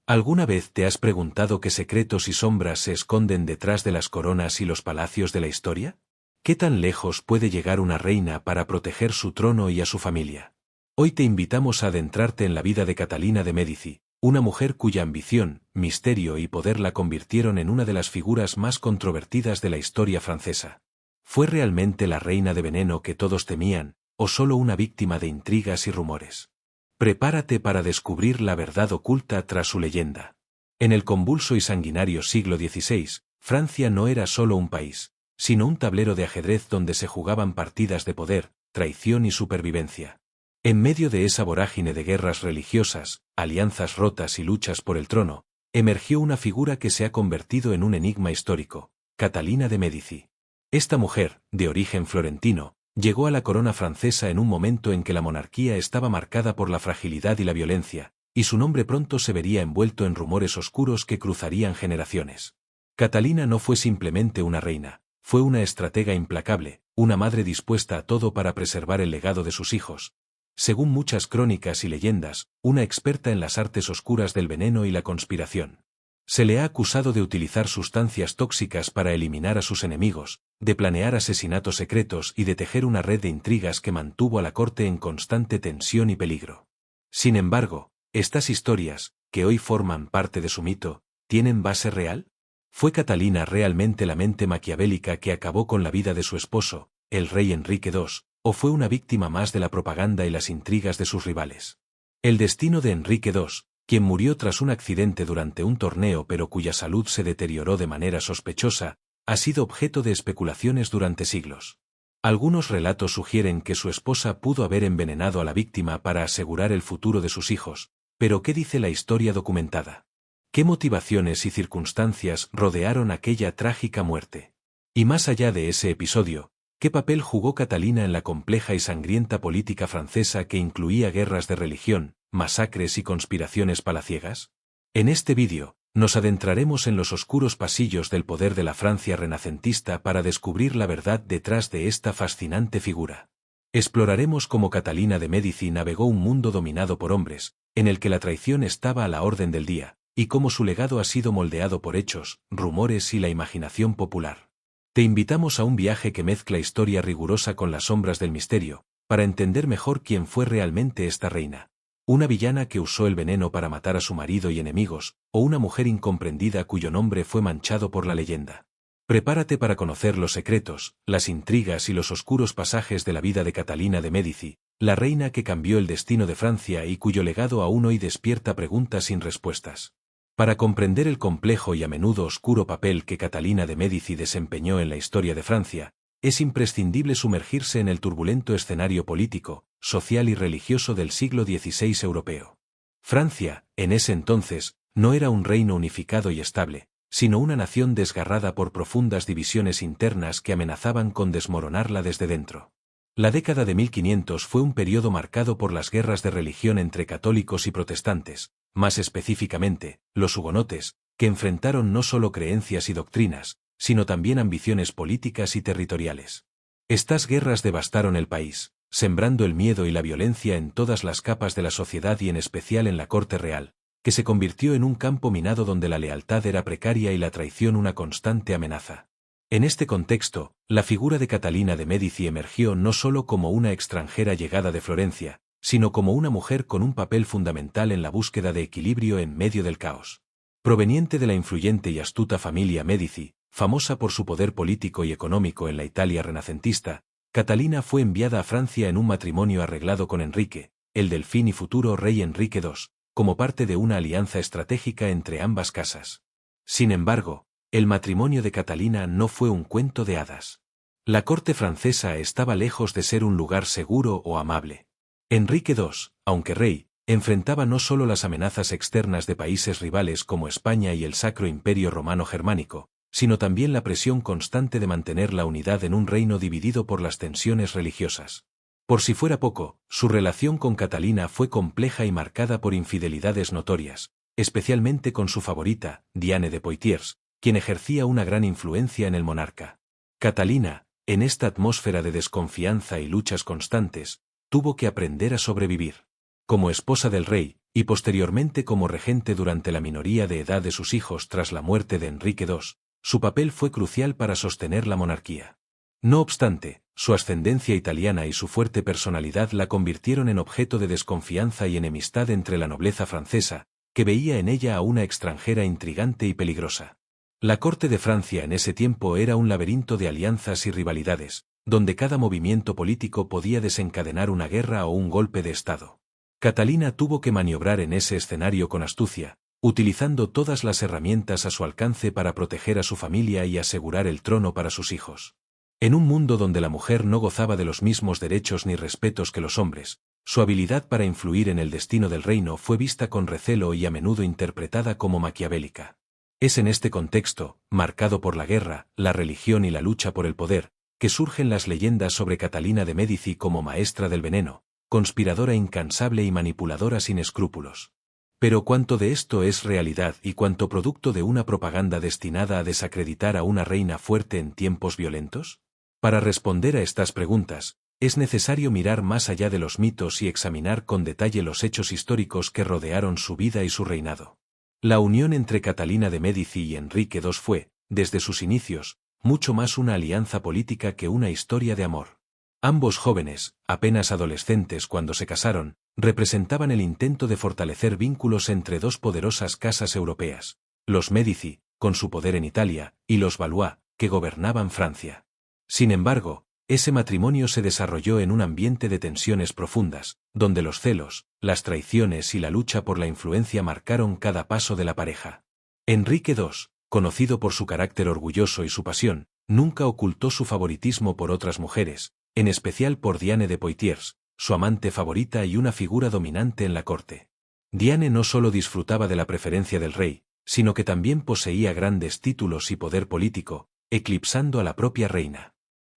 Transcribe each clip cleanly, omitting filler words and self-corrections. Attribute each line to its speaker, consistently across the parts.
Speaker 1: ¿Alguna vez te has preguntado qué secretos y sombras se esconden detrás de las coronas y los palacios de la historia? ¿Qué tan lejos puede llegar una reina para proteger su trono y a su familia? Hoy te invitamos a adentrarte en la vida de Catalina de Médici, una mujer cuya ambición, misterio y poder la convirtieron en una de las figuras más controvertidas de la historia francesa. ¿Fue realmente la reina de veneno que todos temían, o solo una víctima de intrigas y rumores? Prepárate para descubrir la verdad oculta tras su leyenda. En el convulso y sanguinario siglo XVI, Francia no era solo un país, sino un tablero de ajedrez donde se jugaban partidas de poder, traición y supervivencia. En medio de esa vorágine de guerras religiosas, alianzas rotas y luchas por el trono, emergió una figura que se ha convertido en un enigma histórico: Catalina de Médici. Esta mujer, de origen florentino, llegó a la corona francesa en un momento en que la monarquía estaba marcada por la fragilidad y la violencia, y su nombre pronto se vería envuelto en rumores oscuros que cruzarían generaciones. Catalina no fue simplemente una reina, fue una estratega implacable, una madre dispuesta a todo para preservar el legado de sus hijos. Según muchas crónicas y leyendas, una experta en las artes oscuras del veneno y la conspiración. Se le ha acusado de utilizar sustancias tóxicas para eliminar a sus enemigos, de planear asesinatos secretos y de tejer una red de intrigas que mantuvo a la corte en constante tensión y peligro. Sin embargo, estas historias, que hoy forman parte de su mito, ¿tienen base real? ¿Fue Catalina realmente la mente maquiavélica que acabó con la vida de su esposo, el rey Enrique II, o fue una víctima más de la propaganda y las intrigas de sus rivales? El destino de Enrique II, quien murió tras un accidente durante un torneo pero cuya salud se deterioró de manera sospechosa, ha sido objeto de especulaciones durante siglos. Algunos relatos sugieren que su esposa pudo haber envenenado a la víctima para asegurar el futuro de sus hijos, pero ¿qué dice la historia documentada? ¿Qué motivaciones y circunstancias rodearon aquella trágica muerte? Y más allá de ese episodio, ¿qué papel jugó Catalina en la compleja y sangrienta política francesa que incluía guerras de religión, masacres y conspiraciones palaciegas? En este vídeo, nos adentraremos en los oscuros pasillos del poder de la Francia renacentista para descubrir la verdad detrás de esta fascinante figura. Exploraremos cómo Catalina de Médici navegó un mundo dominado por hombres, en el que la traición estaba a la orden del día, y cómo su legado ha sido moldeado por hechos, rumores y la imaginación popular. Te invitamos a un viaje que mezcla historia rigurosa con las sombras del misterio, para entender mejor quién fue realmente esta reina. Una villana que usó el veneno para matar a su marido y enemigos, o una mujer incomprendida cuyo nombre fue manchado por la leyenda. Prepárate para conocer los secretos, las intrigas y los oscuros pasajes de la vida de Catalina de Médici, la reina que cambió el destino de Francia y cuyo legado aún hoy despierta preguntas sin respuestas. Para comprender el complejo y a menudo oscuro papel que Catalina de Médici desempeñó en la historia de Francia, es imprescindible sumergirse en el turbulento escenario político, social y religioso del siglo XVI europeo. Francia, en ese entonces, no era un reino unificado y estable, sino una nación desgarrada por profundas divisiones internas que amenazaban con desmoronarla desde dentro. La década de 1500 fue un periodo marcado por las guerras de religión entre católicos y protestantes, más específicamente, los hugonotes, que enfrentaron no solo creencias y doctrinas, sino también ambiciones políticas y territoriales. Estas guerras devastaron el país, sembrando el miedo y la violencia en todas las capas de la sociedad y en especial en la corte real, que se convirtió en un campo minado donde la lealtad era precaria y la traición una constante amenaza. En este contexto, la figura de Catalina de Médici emergió no solo como una extranjera llegada de Florencia, sino como una mujer con un papel fundamental en la búsqueda de equilibrio en medio del caos. Proveniente de la influyente y astuta familia Médici, famosa por su poder político y económico en la Italia renacentista, Catalina fue enviada a Francia en un matrimonio arreglado con Enrique, el delfín y futuro rey Enrique II, como parte de una alianza estratégica entre ambas casas. Sin embargo, el matrimonio de Catalina no fue un cuento de hadas. La corte francesa estaba lejos de ser un lugar seguro o amable. Enrique II, aunque rey, enfrentaba no solo las amenazas externas de países rivales como España y el Sacro Imperio Romano Germánico, sino también la presión constante de mantener la unidad en un reino dividido por las tensiones religiosas. Por si fuera poco, su relación con Catalina fue compleja y marcada por infidelidades notorias, especialmente con su favorita, Diane de Poitiers, quien ejercía una gran influencia en el monarca. Catalina, en esta atmósfera de desconfianza y luchas constantes, tuvo que aprender a sobrevivir. Como esposa del rey, y posteriormente como regente durante la minoría de edad de sus hijos tras la muerte de Enrique II, su papel fue crucial para sostener la monarquía. No obstante, su ascendencia italiana y su fuerte personalidad la convirtieron en objeto de desconfianza y enemistad entre la nobleza francesa, que veía en ella a una extranjera intrigante y peligrosa. La corte de Francia en ese tiempo era un laberinto de alianzas y rivalidades, donde cada movimiento político podía desencadenar una guerra o un golpe de Estado. Catalina tuvo que maniobrar en ese escenario con astucia, utilizando todas las herramientas a su alcance para proteger a su familia y asegurar el trono para sus hijos. En un mundo donde la mujer no gozaba de los mismos derechos ni respetos que los hombres, su habilidad para influir en el destino del reino fue vista con recelo y a menudo interpretada como maquiavélica. Es en este contexto, marcado por la guerra, la religión y la lucha por el poder, que surgen las leyendas sobre Catalina de Médici como maestra del veneno, conspiradora incansable y manipuladora sin escrúpulos. Pero ¿cuánto de esto es realidad y cuánto producto de una propaganda destinada a desacreditar a una reina fuerte en tiempos violentos? Para responder a estas preguntas, es necesario mirar más allá de los mitos y examinar con detalle los hechos históricos que rodearon su vida y su reinado. La unión entre Catalina de Médici y Enrique II fue, desde sus inicios, mucho más una alianza política que una historia de amor. Ambos jóvenes, apenas adolescentes cuando se casaron, representaban el intento de fortalecer vínculos entre dos poderosas casas europeas, los Médici, con su poder en Italia, y los Valois, que gobernaban Francia. Sin embargo, ese matrimonio se desarrolló en un ambiente de tensiones profundas, donde los celos, las traiciones y la lucha por la influencia marcaron cada paso de la pareja. Enrique II, conocido por su carácter orgulloso y su pasión, nunca ocultó su favoritismo por otras mujeres, en especial por Diane de Poitiers, su amante favorita y una figura dominante en la corte. Diane no solo disfrutaba de la preferencia del rey, sino que también poseía grandes títulos y poder político, eclipsando a la propia reina.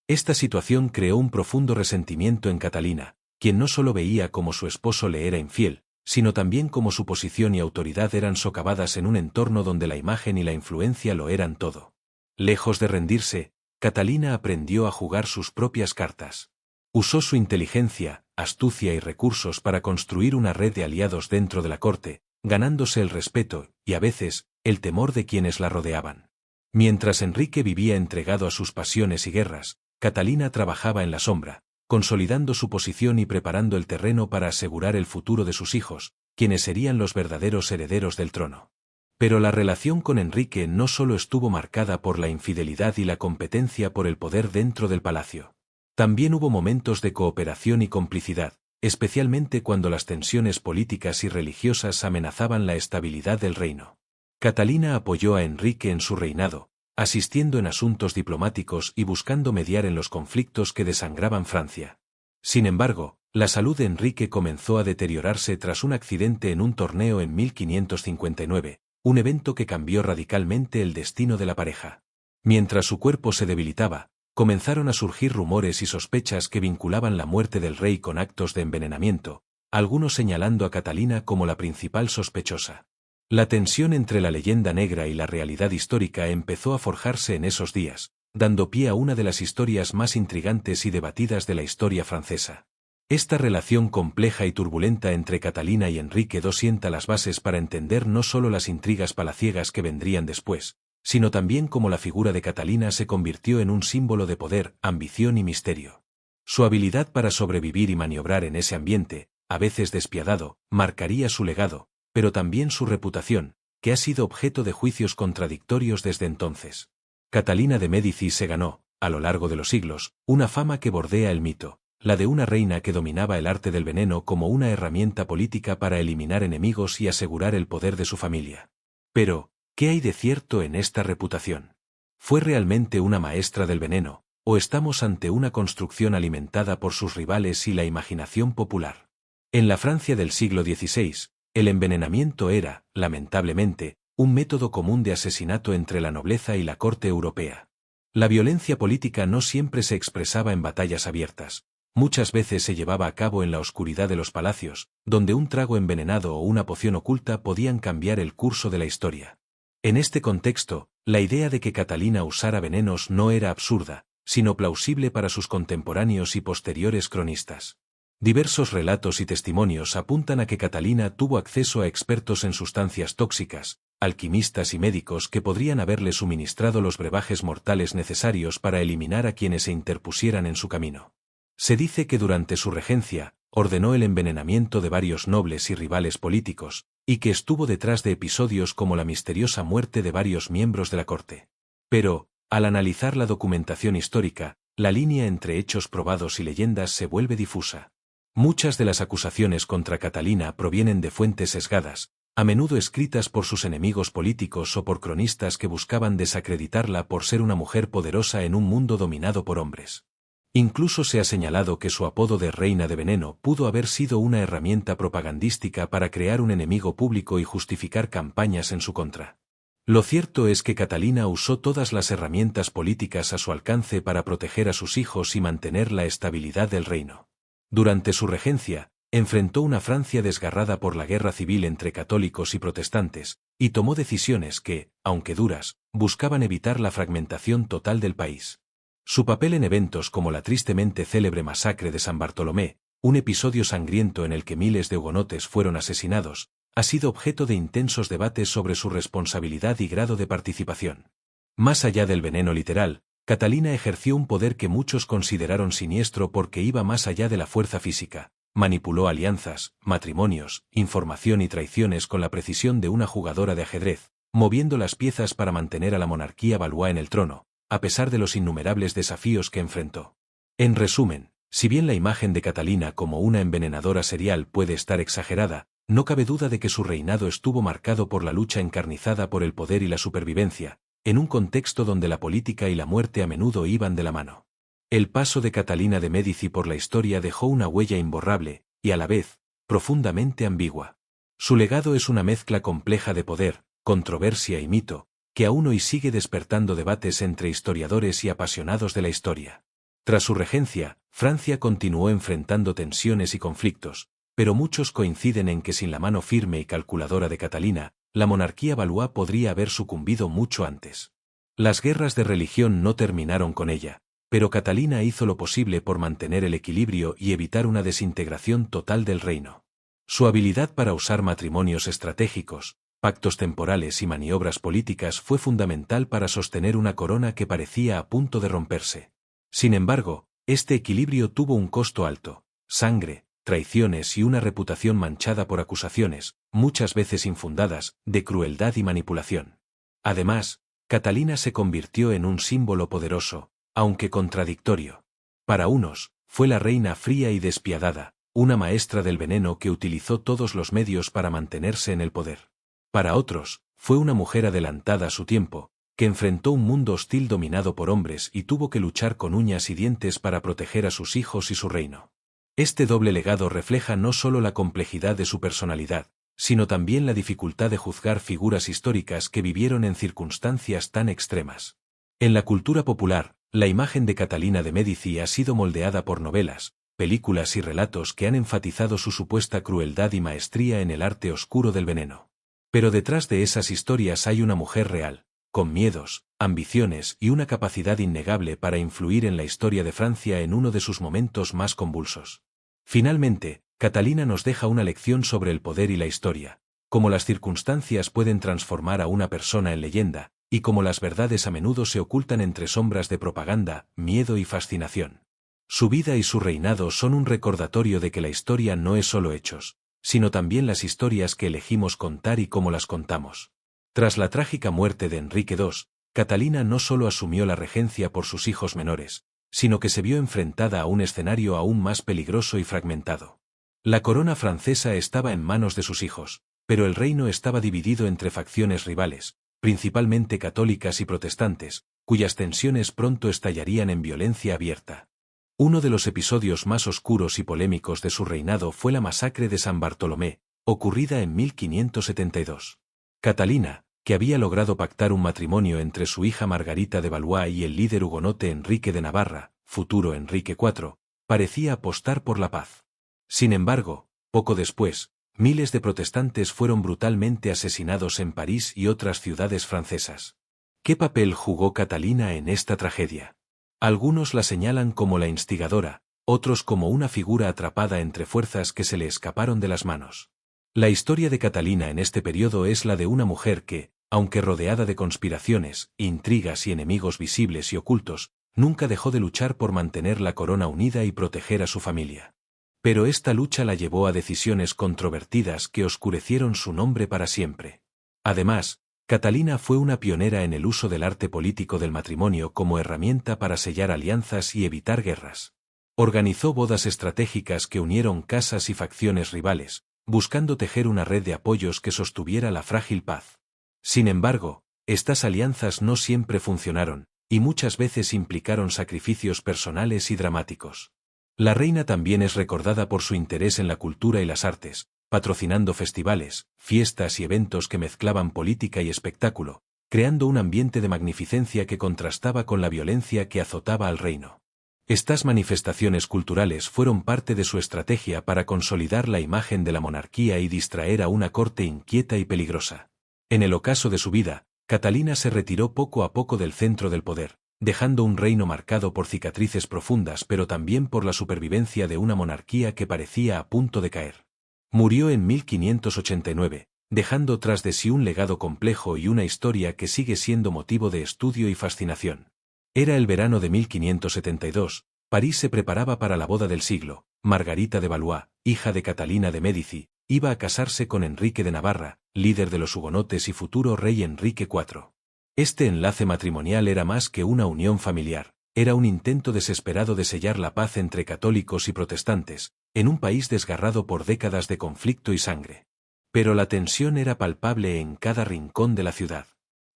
Speaker 1: Esta situación creó un profundo resentimiento en Catalina, quien no solo veía cómo su esposo le era infiel, sino también cómo su posición y autoridad eran socavadas en un entorno donde la imagen y la influencia lo eran todo. Lejos de rendirse, Catalina aprendió a jugar sus propias cartas. Usó su inteligencia, astucia y recursos para construir una red de aliados dentro de la corte, ganándose el respeto, y a veces, el temor de quienes la rodeaban. Mientras Enrique vivía entregado a sus pasiones y guerras, Catalina trabajaba en la sombra, consolidando su posición y preparando el terreno para asegurar el futuro de sus hijos, quienes serían los verdaderos herederos del trono. Pero la relación con Enrique no solo estuvo marcada por la infidelidad y la competencia por el poder dentro del palacio. También hubo momentos de cooperación y complicidad, especialmente cuando las tensiones políticas y religiosas amenazaban la estabilidad del reino. Catalina apoyó a Enrique en su reinado, asistiendo en asuntos diplomáticos y buscando mediar en los conflictos que desangraban Francia. Sin embargo, la salud de Enrique comenzó a deteriorarse tras un accidente en un torneo en 1559, un evento que cambió radicalmente el destino de la pareja. Mientras su cuerpo se debilitaba, comenzaron a surgir rumores y sospechas que vinculaban la muerte del rey con actos de envenenamiento, algunos señalando a Catalina como la principal sospechosa. La tensión entre la leyenda negra y la realidad histórica empezó a forjarse en esos días, dando pie a una de las historias más intrigantes y debatidas de la historia francesa. Esta relación compleja y turbulenta entre Catalina y Enrique II sienta las bases para entender no solo las intrigas palaciegas que vendrían después, sino también cómo la figura de Catalina se convirtió en un símbolo de poder, ambición y misterio. Su habilidad para sobrevivir y maniobrar en ese ambiente, a veces despiadado, marcaría su legado, pero también su reputación, que ha sido objeto de juicios contradictorios desde entonces. Catalina de Médici se ganó, a lo largo de los siglos, una fama que bordea el mito, la de una reina que dominaba el arte del veneno como una herramienta política para eliminar enemigos y asegurar el poder de su familia. Pero, ¿qué hay de cierto en esta reputación? ¿Fue realmente una maestra del veneno, o estamos ante una construcción alimentada por sus rivales y la imaginación popular? En la Francia del siglo XVI, el envenenamiento era, lamentablemente, un método común de asesinato entre la nobleza y la corte europea. La violencia política no siempre se expresaba en batallas abiertas, muchas veces se llevaba a cabo en la oscuridad de los palacios, donde un trago envenenado o una poción oculta podían cambiar el curso de la historia. En este contexto, la idea de que Catalina usara venenos no era absurda, sino plausible para sus contemporáneos y posteriores cronistas. Diversos relatos y testimonios apuntan a que Catalina tuvo acceso a expertos en sustancias tóxicas, alquimistas y médicos que podrían haberle suministrado los brebajes mortales necesarios para eliminar a quienes se interpusieran en su camino. Se dice que durante su regencia, ordenó el envenenamiento de varios nobles y rivales políticos, y que estuvo detrás de episodios como la misteriosa muerte de varios miembros de la corte. Pero, al analizar la documentación histórica, la línea entre hechos probados y leyendas se vuelve difusa. Muchas de las acusaciones contra Catalina provienen de fuentes sesgadas, a menudo escritas por sus enemigos políticos o por cronistas que buscaban desacreditarla por ser una mujer poderosa en un mundo dominado por hombres. Incluso se ha señalado que su apodo de Reina de Veneno pudo haber sido una herramienta propagandística para crear un enemigo público y justificar campañas en su contra. Lo cierto es que Catalina usó todas las herramientas políticas a su alcance para proteger a sus hijos y mantener la estabilidad del reino. Durante su regencia, enfrentó una Francia desgarrada por la guerra civil entre católicos y protestantes, y tomó decisiones que, aunque duras, buscaban evitar la fragmentación total del país. Su papel en eventos como la tristemente célebre masacre de San Bartolomé, un episodio sangriento en el que miles de hugonotes fueron asesinados, ha sido objeto de intensos debates sobre su responsabilidad y grado de participación. Más allá del veneno literal, Catalina ejerció un poder que muchos consideraron siniestro porque iba más allá de la fuerza física. Manipuló alianzas, matrimonios, información y traiciones con la precisión de una jugadora de ajedrez, moviendo las piezas para mantener a la monarquía Valois en el trono, a pesar de los innumerables desafíos que enfrentó. En resumen, si bien la imagen de Catalina como una envenenadora serial puede estar exagerada, no cabe duda de que su reinado estuvo marcado por la lucha encarnizada por el poder y la supervivencia, en un contexto donde la política y la muerte a menudo iban de la mano. El paso de Catalina de Médici por la historia dejó una huella imborrable, y a la vez, profundamente ambigua. Su legado es una mezcla compleja de poder, controversia y mito, que aún hoy sigue despertando debates entre historiadores y apasionados de la historia. Tras su regencia, Francia continuó enfrentando tensiones y conflictos, pero muchos coinciden en que sin la mano firme y calculadora de Catalina, la monarquía Valois podría haber sucumbido mucho antes. Las guerras de religión no terminaron con ella, pero Catalina hizo lo posible por mantener el equilibrio y evitar una desintegración total del reino. Su habilidad para usar matrimonios estratégicos, pactos temporales y maniobras políticas fue fundamental para sostener una corona que parecía a punto de romperse. Sin embargo, este equilibrio tuvo un costo alto: sangre, traiciones y una reputación manchada por acusaciones, muchas veces infundadas, de crueldad y manipulación. Además, Catalina se convirtió en un símbolo poderoso, aunque contradictorio. Para unos, fue la reina fría y despiadada, una maestra del veneno que utilizó todos los medios para mantenerse en el poder. Para otros, fue una mujer adelantada a su tiempo, que enfrentó un mundo hostil dominado por hombres y tuvo que luchar con uñas y dientes para proteger a sus hijos y su reino. Este doble legado refleja no solo la complejidad de su personalidad, sino también la dificultad de juzgar figuras históricas que vivieron en circunstancias tan extremas. En la cultura popular, la imagen de Catalina de Médici ha sido moldeada por novelas, películas y relatos que han enfatizado su supuesta crueldad y maestría en el arte oscuro del veneno. Pero detrás de esas historias hay una mujer real, con miedos, ambiciones y una capacidad innegable para influir en la historia de Francia en uno de sus momentos más convulsos. Finalmente, Catalina nos deja una lección sobre el poder y la historia, cómo las circunstancias pueden transformar a una persona en leyenda, y cómo las verdades a menudo se ocultan entre sombras de propaganda, miedo y fascinación. Su vida y su reinado son un recordatorio de que la historia no es solo hechos, sino también las historias que elegimos contar y cómo las contamos. Tras la trágica muerte de Enrique II, Catalina no solo asumió la regencia por sus hijos menores, sino que se vio enfrentada a un escenario aún más peligroso y fragmentado. La corona francesa estaba en manos de sus hijos, pero el reino estaba dividido entre facciones rivales, principalmente católicas y protestantes, cuyas tensiones pronto estallarían en violencia abierta. Uno de los episodios más oscuros y polémicos de su reinado fue la masacre de San Bartolomé, ocurrida en 1572. Catalina, que había logrado pactar un matrimonio entre su hija Margarita de Valois y el líder hugonote Enrique de Navarra, futuro Enrique IV, parecía apostar por la paz. Sin embargo, poco después, miles de protestantes fueron brutalmente asesinados en París y otras ciudades francesas. ¿Qué papel jugó Catalina en esta tragedia? Algunos la señalan como la instigadora, otros como una figura atrapada entre fuerzas que se le escaparon de las manos. La historia de Catalina en este periodo es la de una mujer que, aunque rodeada de conspiraciones, intrigas y enemigos visibles y ocultos, nunca dejó de luchar por mantener la corona unida y proteger a su familia. Pero esta lucha la llevó a decisiones controvertidas que oscurecieron su nombre para siempre. Además, Catalina fue una pionera en el uso del arte político del matrimonio como herramienta para sellar alianzas y evitar guerras. Organizó bodas estratégicas que unieron casas y facciones rivales, buscando tejer una red de apoyos que sostuviera la frágil paz. Sin embargo, estas alianzas no siempre funcionaron, y muchas veces implicaron sacrificios personales y dramáticos. La reina también es recordada por su interés en la cultura y las artes, patrocinando festivales, fiestas y eventos que mezclaban política y espectáculo, creando un ambiente de magnificencia que contrastaba con la violencia que azotaba al reino. Estas manifestaciones culturales fueron parte de su estrategia para consolidar la imagen de la monarquía y distraer a una corte inquieta y peligrosa. En el ocaso de su vida, Catalina se retiró poco a poco del centro del poder, dejando un reino marcado por cicatrices profundas pero también por la supervivencia de una monarquía que parecía a punto de caer. Murió en 1589, dejando tras de sí un legado complejo y una historia que sigue siendo motivo de estudio y fascinación. Era el verano de 1572, París se preparaba para la boda del siglo. Margarita de Valois, hija de Catalina de Médici, iba a casarse con Enrique de Navarra, líder de los hugonotes y futuro rey Enrique IV. Este enlace matrimonial era más que una unión familiar, era un intento desesperado de sellar la paz entre católicos y protestantes, en un país desgarrado por décadas de conflicto y sangre. Pero la tensión era palpable en cada rincón de la ciudad.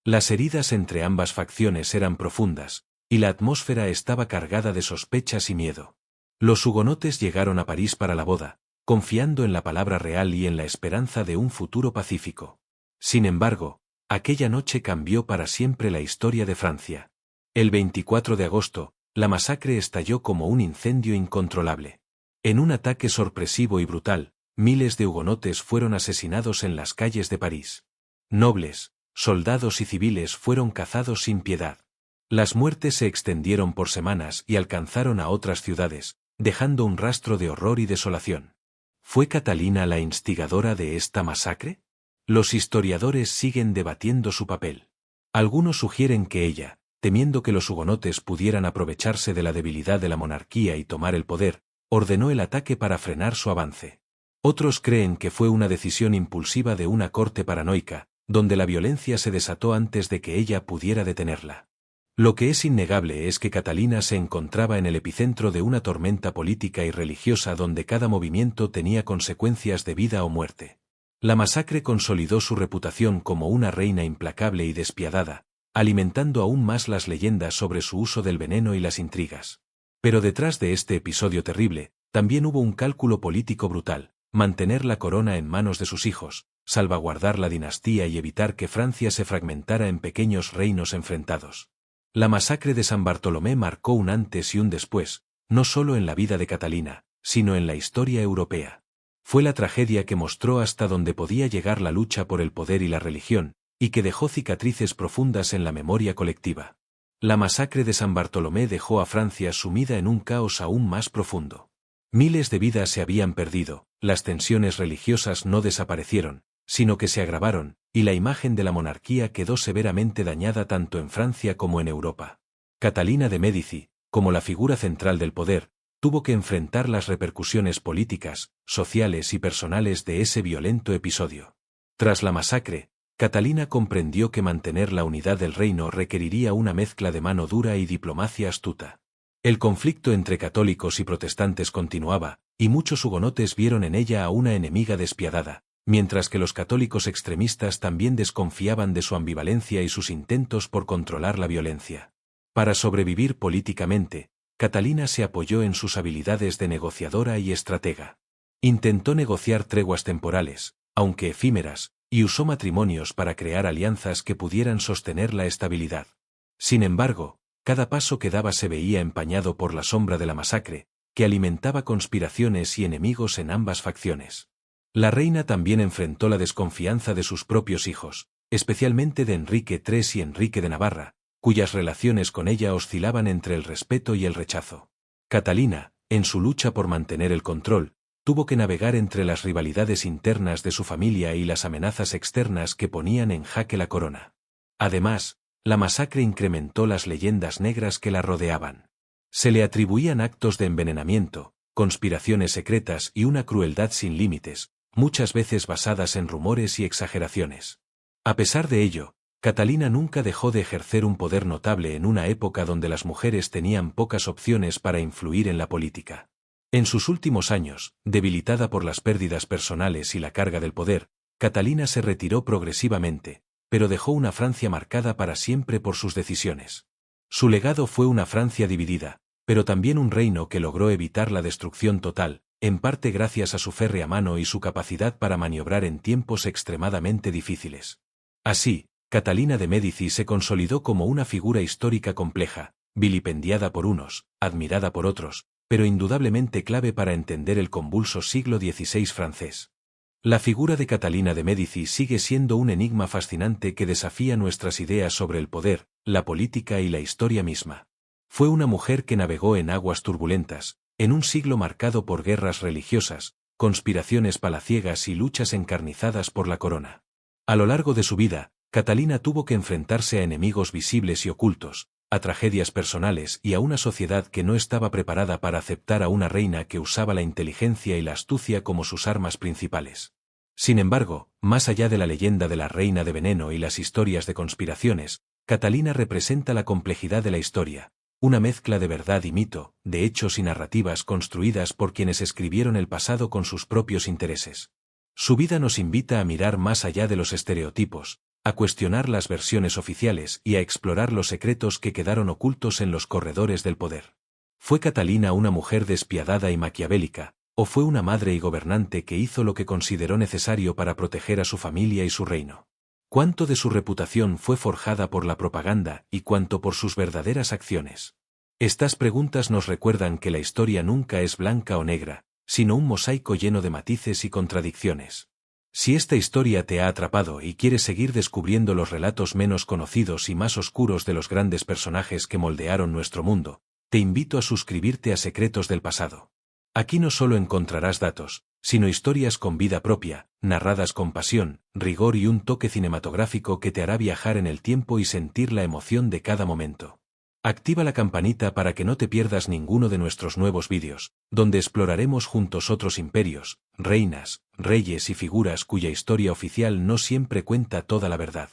Speaker 1: Las heridas entre ambas facciones eran profundas, y la atmósfera estaba cargada de sospechas y miedo. Los hugonotes llegaron a París para la boda, confiando en la palabra real y en la esperanza de un futuro pacífico. Sin embargo, aquella noche cambió para siempre la historia de Francia. El 24 de agosto, la masacre estalló como un incendio incontrolable. En un ataque sorpresivo y brutal, miles de hugonotes fueron asesinados en las calles de París. Nobles, soldados y civiles fueron cazados sin piedad. Las muertes se extendieron por semanas y alcanzaron a otras ciudades, dejando un rastro de horror y desolación. ¿Fue Catalina la instigadora de esta masacre? Los historiadores siguen debatiendo su papel. Algunos sugieren que ella, temiendo que los hugonotes pudieran aprovecharse de la debilidad de la monarquía y tomar el poder, ordenó el ataque para frenar su avance. Otros creen que fue una decisión impulsiva de una corte paranoica, donde la violencia se desató antes de que ella pudiera detenerla. Lo que es innegable es que Catalina se encontraba en el epicentro de una tormenta política y religiosa donde cada movimiento tenía consecuencias de vida o muerte. La masacre consolidó su reputación como una reina implacable y despiadada, alimentando aún más las leyendas sobre su uso del veneno y las intrigas. Pero detrás de este episodio terrible, también hubo un cálculo político brutal: mantener la corona en manos de sus hijos, salvaguardar la dinastía y evitar que Francia se fragmentara en pequeños reinos enfrentados. La masacre de San Bartolomé marcó un antes y un después, no solo en la vida de Catalina, sino en la historia europea. Fue la tragedia que mostró hasta dónde podía llegar la lucha por el poder y la religión, y que dejó cicatrices profundas en la memoria colectiva. La masacre de San Bartolomé dejó a Francia sumida en un caos aún más profundo. Miles de vidas se habían perdido, las tensiones religiosas no desaparecieron, sino que se agravaron, y la imagen de la monarquía quedó severamente dañada tanto en Francia como en Europa. Catalina de Médici, como la figura central del poder, tuvo que enfrentar las repercusiones políticas, sociales y personales de ese violento episodio. Tras la masacre, Catalina comprendió que mantener la unidad del reino requeriría una mezcla de mano dura y diplomacia astuta. El conflicto entre católicos y protestantes continuaba, y muchos hugonotes vieron en ella a una enemiga despiadada, mientras que los católicos extremistas también desconfiaban de su ambivalencia y sus intentos por controlar la violencia. Para sobrevivir políticamente, Catalina se apoyó en sus habilidades de negociadora y estratega. Intentó negociar treguas temporales, aunque efímeras, y usó matrimonios para crear alianzas que pudieran sostener la estabilidad. Sin embargo, cada paso que daba se veía empañado por la sombra de la masacre, que alimentaba conspiraciones y enemigos en ambas facciones. La reina también enfrentó la desconfianza de sus propios hijos, especialmente de Enrique III y Enrique de Navarra, cuyas relaciones con ella oscilaban entre el respeto y el rechazo. Catalina, En su lucha por mantener el control, tuvo que navegar entre las rivalidades internas de su familia y las amenazas externas que ponían en jaque la corona. Además, la masacre incrementó las leyendas negras que la rodeaban. Se le atribuían actos de envenenamiento, conspiraciones secretas y una crueldad sin límites, muchas veces basadas en rumores y exageraciones. A pesar de ello, Catalina nunca dejó de ejercer un poder notable en una época donde las mujeres tenían pocas opciones para influir en la política. En sus últimos años, debilitada por las pérdidas personales y la carga del poder, Catalina se retiró progresivamente, pero dejó una Francia marcada para siempre por sus decisiones. Su legado fue una Francia dividida, pero también un reino que logró evitar la destrucción total, en parte gracias a su férrea mano y su capacidad para maniobrar en tiempos extremadamente difíciles. Así, Catalina de Médici se consolidó como una figura histórica compleja, vilipendiada por unos, admirada por otros, pero indudablemente clave para entender el convulso siglo XVI francés. La figura de Catalina de Médici sigue siendo un enigma fascinante que desafía nuestras ideas sobre el poder, la política y la historia misma. Fue una mujer que navegó en aguas turbulentas, en un siglo marcado por guerras religiosas, conspiraciones palaciegas y luchas encarnizadas por la corona. A lo largo de su vida, Catalina tuvo que enfrentarse a enemigos visibles y ocultos, a tragedias personales y a una sociedad que no estaba preparada para aceptar a una reina que usaba la inteligencia y la astucia como sus armas principales. Sin embargo, más allá de la leyenda de la reina de veneno y las historias de conspiraciones, Catalina representa la complejidad de la historia, una mezcla de verdad y mito, de hechos y narrativas construidas por quienes escribieron el pasado con sus propios intereses. Su vida nos invita a mirar más allá de los estereotipos, a cuestionar las versiones oficiales y a explorar los secretos que quedaron ocultos en los corredores del poder. ¿Fue Catalina una mujer despiadada y maquiavélica, o fue una madre y gobernante que hizo lo que consideró necesario para proteger a su familia y su reino? ¿Cuánto de su reputación fue forjada por la propaganda y cuánto por sus verdaderas acciones? Estas preguntas nos recuerdan que la historia nunca es blanca o negra, sino un mosaico lleno de matices y contradicciones. Si esta historia te ha atrapado y quieres seguir descubriendo los relatos menos conocidos y más oscuros de los grandes personajes que moldearon nuestro mundo, te invito a suscribirte a Secretos del Pasado. Aquí no solo encontrarás datos, sino historias con vida propia, narradas con pasión, rigor y un toque cinematográfico que te hará viajar en el tiempo y sentir la emoción de cada momento. Activa la campanita para que no te pierdas ninguno de nuestros nuevos vídeos, donde exploraremos juntos otros imperios, reinas, reyes y figuras cuya historia oficial no siempre cuenta toda la verdad.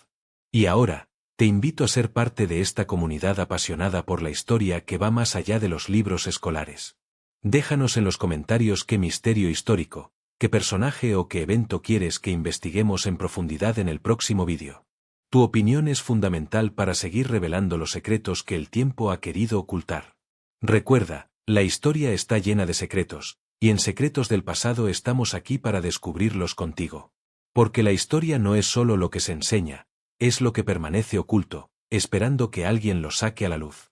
Speaker 1: Y ahora, te invito a ser parte de esta comunidad apasionada por la historia que va más allá de los libros escolares. Déjanos en los comentarios qué misterio histórico, qué personaje o qué evento quieres que investiguemos en profundidad en el próximo vídeo. Tu opinión es fundamental para seguir revelando los secretos que el tiempo ha querido ocultar. Recuerda, la historia está llena de secretos, y en Secretos del Pasado estamos aquí para descubrirlos contigo. Porque la historia no es solo lo que se enseña, es lo que permanece oculto, esperando que alguien lo saque a la luz.